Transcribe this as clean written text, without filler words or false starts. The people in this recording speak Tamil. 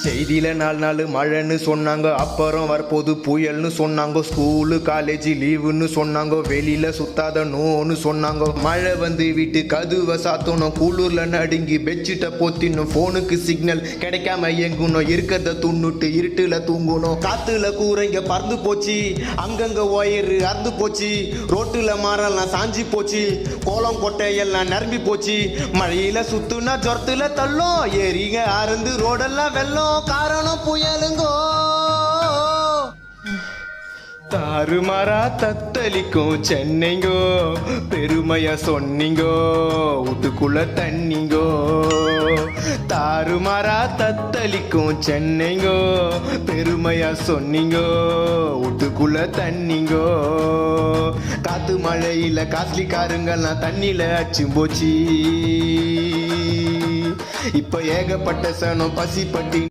செய்தியில 4 நாள் மழைன்னு சொன்னாங்க, அப்புறம் வரப்போது புயல்னு சொன்னாங்க. ஸ்கூலு காலேஜ் லீவுன்னு சொன்னாங்க, வெளியில சுத்தாத நோன்னு சொன்னாங்க. மழை வந்து வீட்டு கதுவை சாத்தணும், குளூர்ல நடுங்கி பெட்ஷீட்டை போத்தினும். போனுக்கு சிக்னல் கிடைக்காம எங்கணும், இருக்கிறத துண்ணுட்டு இருட்டுல தூங்கணும். காத்துல கூரைங்க பறந்து போச்சு, அங்கங்க ஒயரு அறுந்து போச்சு, ரோட்டுல மரம்லாம் சாஞ்சி போச்சு, கோலம் கொட்டையெல்லாம் நிரம்பி போச்சு. மழையில சுத்துனா ஜொரத்துல தள்ளும், ஏறிங்க அறந்து ரோடெல்லாம் வெள்ளம். காரணம் புயலுங்கோ, தாறுமாறா தத்தளிக்கும் சென்னைங்கோ. பெருமையா சொன்னீங்கோ, வீட்டுக்குள்ள தண்ணிங்கோ. தாறுமாறா தத்தளிக்கும் சென்னைங்கோ, பெருமையா சொன்னீங்கோ, வீட்டுக்குள்ள தண்ணிங்கோ. காத்து மழையில காஸ்ட்லி காருங்கெல்லாம் தண்ணியில அச்சு போச்சு. இப்ப ஏகப்பட்ட சனம் பசி பட்டி